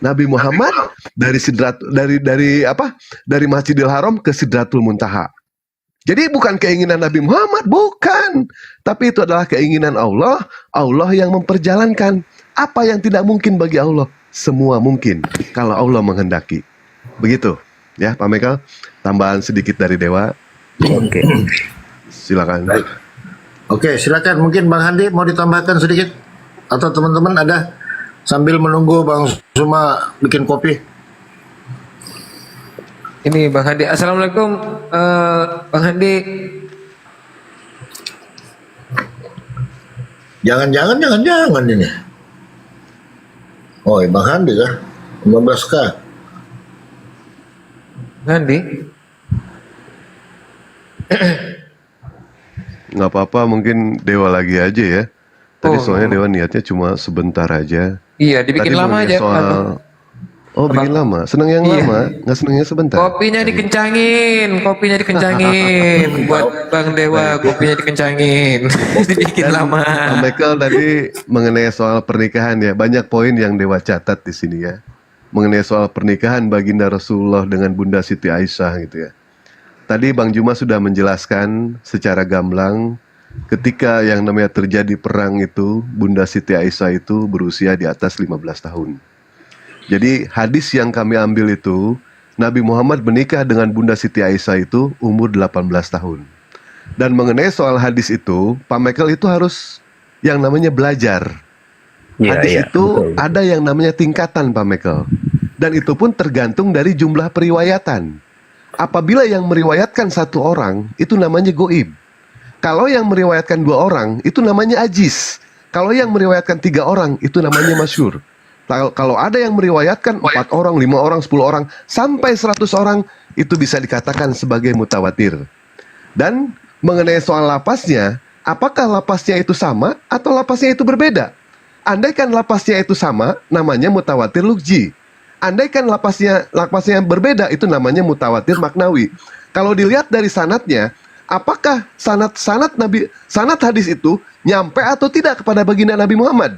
Nabi Muhammad dari Masjidil Haram ke Sidratul Muntaha. Jadi bukan keinginan Nabi Muhammad, bukan. Tapi itu adalah keinginan Allah. Allah yang memperjalankan. Apa yang tidak mungkin bagi Allah? Semua mungkin kalau Allah menghendaki. Begitu. Ya, Pak Michael. Tambahan sedikit dari Dewa. Oke. Silakan. Baik. Oke, silakan. Mungkin Bang Handi mau ditambahkan sedikit? Atau teman-teman ada? Sambil menunggu Bang Suma bikin kopi. Ini Bang Handi. Assalamualaikum Bang Handi. Jangan ini. Oh, Bang Handi kah? 15K. Bang Handi. Nggak apa-apa, mungkin Dewa lagi aja ya. Tadi Oh. soalnya Dewa niatnya cuma sebentar aja. Iya, dibikin Tadi lama mengenai aja. Oh, bikin lama. Seneng yang Iya. lama, nggak senengnya sebentar. Kopinya dikencangin. Buat Bang Dewa, kopinya dikencangin. Dibikin lama. Pak Michael tadi mengenai soal pernikahan ya, banyak poin yang Dewa catat di sini ya. Mengenai soal pernikahan baginda Rasulullah dengan Bunda Siti Aisyah gitu ya. Tadi Bang Juma sudah menjelaskan secara gamblang ketika yang namanya terjadi perang itu, Bunda Siti Aisyah itu berusia di atas 15 tahun. Jadi hadis yang kami ambil itu Nabi Muhammad menikah dengan Bunda Siti Aisyah itu umur 18 tahun. Dan mengenai soal hadis itu, Pak Michael itu harus yang namanya belajar. Hadis itu betul. ada yang namanya tingkatan, Pak Michael. Dan itu pun tergantung dari jumlah periwayatan. Apabila yang meriwayatkan satu orang, itu namanya goib. Kalau yang meriwayatkan 2 orang, itu namanya ajiz. Kalau yang meriwayatkan 3 orang, itu namanya masyhur. Kalau ada yang meriwayatkan 4 orang, 5 orang, 10 orang, sampai 100 orang, itu bisa dikatakan sebagai mutawatir. Dan mengenai soal lapasnya, apakah lapasnya itu sama atau lapasnya itu berbeda? Andaikan lapasnya itu sama, namanya mutawatir lugji. Andaikan lapasnya berbeda, itu namanya mutawatir maknawi. Kalau dilihat dari sanadnya, apakah sanad hadis itu nyampe atau tidak kepada baginda Nabi Muhammad?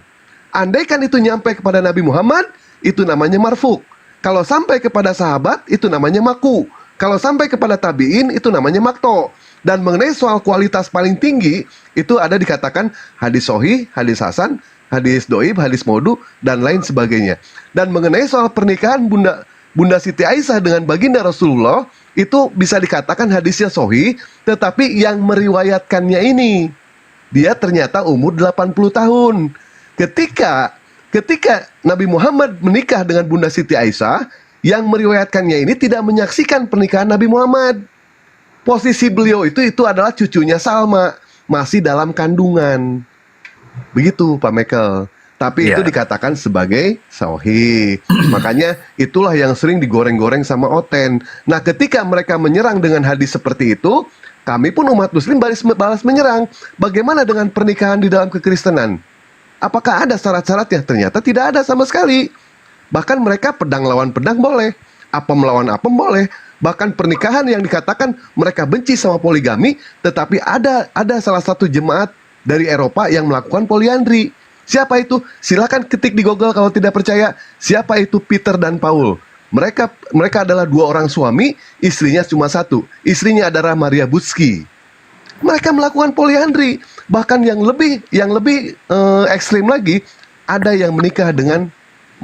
Andaikan itu nyampe kepada Nabi Muhammad, itu namanya marfu. Kalau sampai kepada sahabat, itu namanya maku. Kalau sampai kepada tabi'in, itu namanya makto. Dan mengenai soal kualitas paling tinggi, itu ada dikatakan hadis sohih, hadis hasan, hadis doib, hadis maudu, dan lain sebagainya. Dan mengenai soal pernikahan Bunda Siti Aisyah dengan baginda Rasulullah, itu bisa dikatakan hadisnya sohih, tetapi yang meriwayatkannya ini, dia ternyata umur 80 tahun. Ketika Nabi Muhammad menikah dengan Bunda Siti Aisyah, yang meriwayatkannya ini tidak menyaksikan pernikahan Nabi Muhammad. Posisi beliau itu adalah cucunya Salma, masih dalam kandungan. Begitu Pak Michael. Tapi itu dikatakan sebagai sahih. Makanya itulah yang sering digoreng-goreng sama Oten. Nah, ketika mereka menyerang dengan hadis seperti itu, kami pun umat muslim balas menyerang. Bagaimana dengan pernikahan di dalam kekristenan? Apakah ada syarat-syaratnya? Ternyata tidak ada sama sekali. Bahkan mereka pedang lawan pedang boleh, apem lawan apem boleh. Bahkan pernikahan yang dikatakan mereka benci sama poligami, tetapi ada salah satu jemaat dari Eropa yang melakukan poliandri. Siapa itu? Silakan ketik di Google kalau tidak percaya. Siapa itu Peter dan Paul? Mereka adalah 2 orang suami, istrinya cuma 1. Istrinya adalah Maria Butsky. Mereka melakukan poliandri. Bahkan yang lebih ekstrim lagi, ada yang menikah dengan,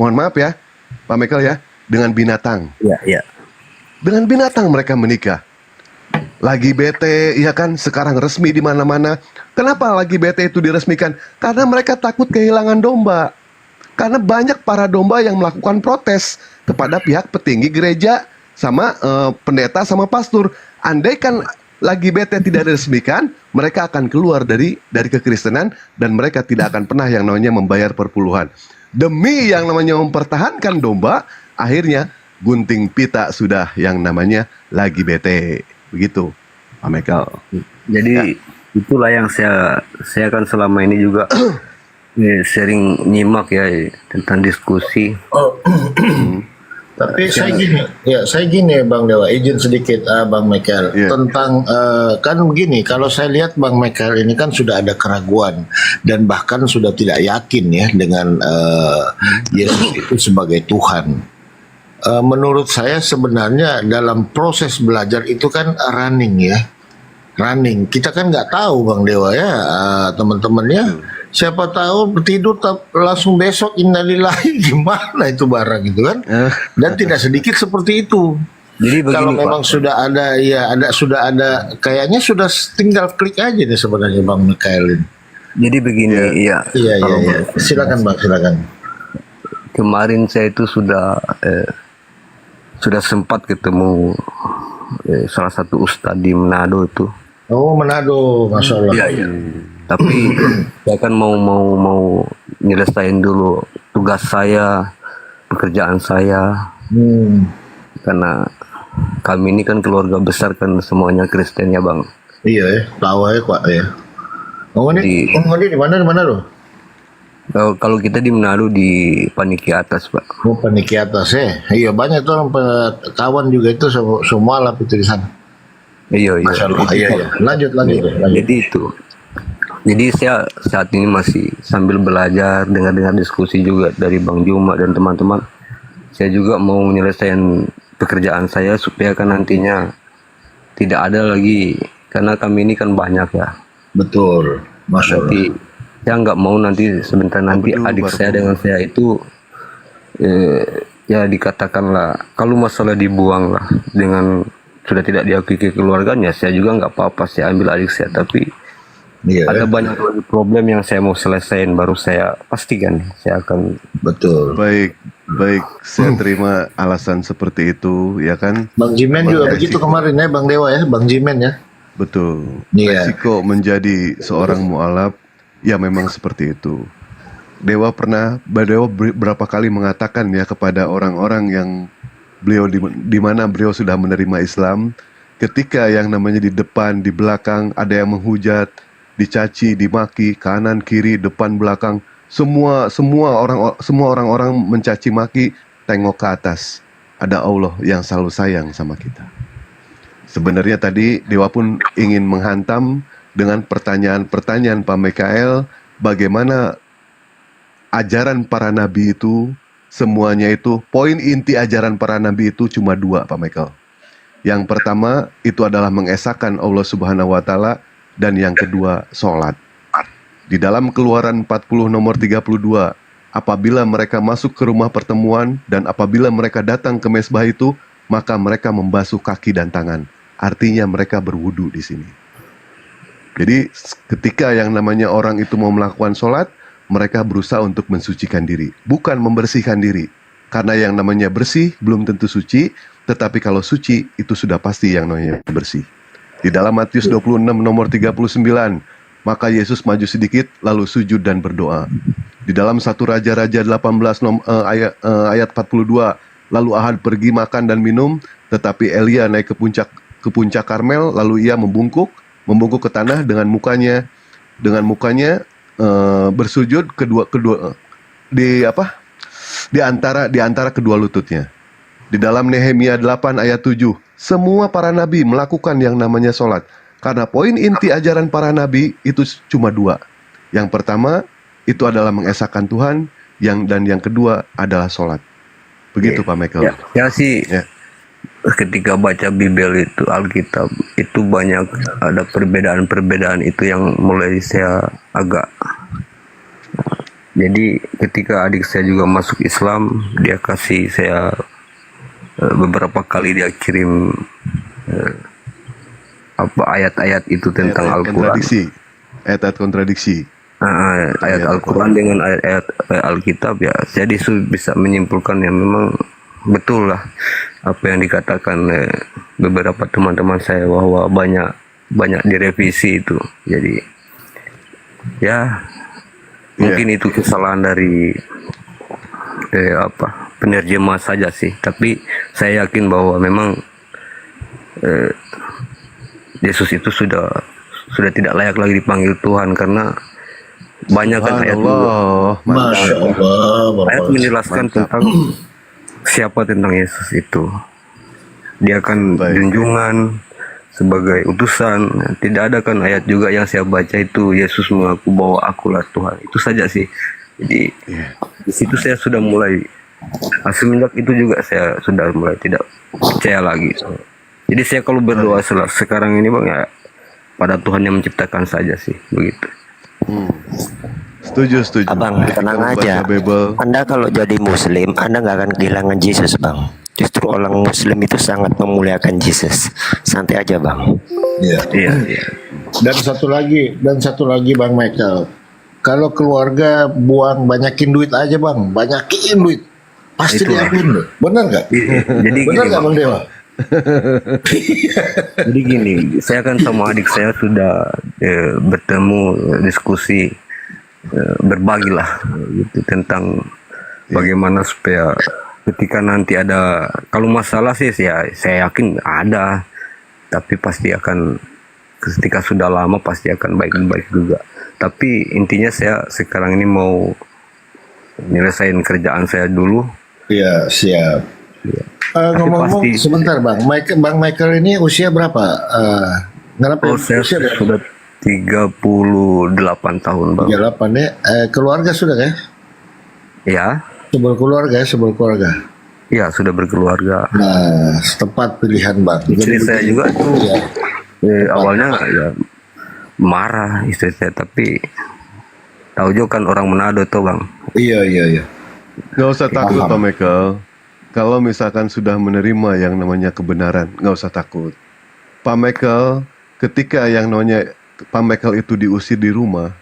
mohon maaf ya, Pak Michael ya, dengan binatang. Iya. Dengan binatang mereka menikah. Lagi bete, ya kan, sekarang resmi di mana-mana. Kenapa lagi bete itu diresmikan? Karena mereka takut kehilangan domba. Karena banyak para domba yang melakukan protes kepada pihak petinggi gereja sama pendeta sama pastor. Andaikan lagi bete tidak diresmikan, mereka akan keluar dari kekristenan dan mereka tidak akan pernah yang namanya membayar perpuluhan. Demi yang namanya mempertahankan domba, akhirnya gunting pita sudah yang namanya lagi bete. Begitu, Pak Michael. Jadi itulah yang saya kan selama ini juga sering nyimak ya tentang diskusi. Tapi saya gini Bang Dewa, izin sedikit Bang Michael tentang kan begini, kalau saya lihat Bang Michael ini kan sudah ada keraguan dan bahkan sudah tidak yakin ya dengan Yesus itu sebagai Tuhan. Menurut saya sebenarnya dalam proses belajar itu kan running. Kita kan nggak tahu Bang Dewa ya, teman-temannya. Siapa tahu tidur langsung besok innalillahi, gimana itu barang gitu kan? Dan tidak sedikit seperti itu. Jadi begini, kalau memang Pak, sudah ada sudah ada kayaknya sudah tinggal klik aja nih sebenarnya Bang Michael. Jadi begini, Iya. Silakan Bang, silakan. Kemarin saya itu sudah sempat ketemu salah satu ustadz di Manado itu. Oh, Manado, Masya Allah. Iya. Tapi saya kan mau nyelesain dulu tugas saya, pekerjaan saya. Karena kami ini kan keluarga besar kan semuanya Kristen ya Bang. Iya ya, tahu ya Pak ya. Ini di mana loh? Kalau kita di Manado di Paniki Atas Pak. Oh, Paniki Atas ya. Iya banyak tuh orang kawan juga itu semua lah itu di sana. Iya. Masya Allah. Iya. Lanjut. Jadi itu. Jadi saya saat ini masih sambil belajar, dengar diskusi juga dari Bang Juma dan teman-teman. Saya juga mau menyelesaikan pekerjaan saya supaya kan nantinya tidak ada lagi, karena kami ini kan banyak ya. Betul, Masya Allah. Nanti saya nggak mau nanti sebentar nanti adik saya dengan saya itu ya dikatakanlah kalau masalah dibuang lah dengan sudah tidak diakui ke keluarganya, saya juga nggak apa-apa, saya ambil adik saya, tapi Iya, ada banyak lagi problem yang saya mau selesaiin baru saya pastikan saya akan. betul. Baik, baik, saya terima alasan seperti itu, ya kan? Bang Jimen juga Resiko. begitu kemarin ya, Bang Dewa ya, Bang Jimen ya. Betul. Iya. Resiko menjadi seorang mualaf, ya memang seperti itu. Dewa berapa kali mengatakan ya kepada orang-orang yang beliau di mana beliau sudah menerima Islam, ketika yang namanya di depan, di belakang ada yang menghujat, dicaci, dimaki, kanan, kiri, depan, belakang, semua orang-orang mencaci maki, tengok ke atas. Ada Allah yang selalu sayang sama kita. Sebenarnya tadi Dewa pun ingin menghantam dengan pertanyaan-pertanyaan Pak Mikael, bagaimana ajaran para nabi itu, semuanya itu, poin inti ajaran para nabi itu cuma dua Pak Michael. Yang pertama itu adalah mengesahkan Allah Subhanahu wa Ta'ala, dan yang kedua sholat. Di dalam Keluaran 40 nomor 32, apabila mereka masuk ke rumah pertemuan dan apabila mereka datang ke mezbah itu, maka mereka membasuh kaki dan tangan. Artinya mereka berwudu di sini. Jadi ketika yang namanya orang itu mau melakukan sholat, mereka berusaha untuk mensucikan diri, bukan membersihkan diri. Karena yang namanya bersih belum tentu suci, tetapi kalau suci itu sudah pasti yang namanya bersih. Di dalam Matius 26 nomor 39, maka Yesus maju sedikit lalu sujud dan berdoa. Di dalam 1 Raja-Raja 18 ayat 42, lalu Ahab pergi makan dan minum, tetapi Elia naik ke puncak Karmel, lalu ia membungkuk ke tanah dengan mukanya bersujud di antara kedua lututnya. Di dalam Nehemia 8 ayat 7, semua para nabi melakukan yang namanya sholat. Karena poin inti ajaran para nabi itu cuma dua. Yang pertama itu adalah mengesahkan Tuhan, dan yang kedua adalah sholat. Begitu Pak Michael. Ya sih. Ya. Ketika baca Bible itu, Alkitab itu banyak ada perbedaan-perbedaan itu yang mulai saya agak. Jadi ketika adik saya juga masuk Islam, dia kasih saya beberapa kali dia kirim ayat-ayat itu tentang Al-Quran. Ayat-ayat kontradiksi. Ayat Al-Quran dengan ayat-ayat Alkitab, ya saya bisa menyimpulkan yang memang betul lah apa yang dikatakan beberapa teman-teman saya bahwa banyak direvisi itu. Jadi ya mungkin itu kesalahan dari penerjemah saja sih, tapi saya yakin bahwa memang Yesus itu sudah tidak layak lagi dipanggil Tuhan, karena banyak kan ayat ayat menjelaskan tentang siapa tentang Yesus itu. Dia kan junjungan sebagai utusan. Tidak ada kan ayat juga yang saya baca itu Yesus mengaku bahwa akulah Tuhan. Itu saja sih. Jadi di situ saya sudah mulai, semenjak itu juga saya sudah mulai tidak percaya lagi. Jadi saya kalau berdoa sekarang ini Bang, ya pada Tuhan yang menciptakan saja sih, begitu. Setuju. Abang, tenang aja. Anda kalau jadi Muslim, Anda nggak akan kehilangan Yesus, Bang. Justru orang Muslim itu sangat memuliakan Yesus. Santai aja, Bang. Iya. Dan satu lagi Bang Michael. Kalau keluarga buang, banyakin duit aja Bang, banyakin duit. Pasti diakuin loh. Benar nggak? Jadi benar nggak Bang Dewa? Jadi gini, saya kan sama adik saya sudah bertemu, diskusi, berbagilah gitu tentang bagaimana supaya ketika nanti ada, kalau masalah sih saya yakin ada, tapi pasti akan ketika sudah lama pasti akan baik-baik juga. Tapi intinya saya sekarang ini mau nyelesain kerjaan saya dulu. Iya, siap. Ngomong-ngomong sebentar Bang Michael ini usia berapa? Saya sudah 38 tahun Bang. 38 ya. Keluarga sudah ya? Ya. Seberkeluarga. Ya, sudah berkeluarga. Nah, tepat pilihan Bang. Istri saya juga tuh awalnya ya marah istri saya, tapi tahu juga kan orang Manado tuh Bang. Iya. Gak usah takut Pak Michael. kalau misalkan sudah menerima yang namanya kebenaran, nggak usah takut. Pak Michael, ketika yang namanya Pak Michael itu diusir di rumah,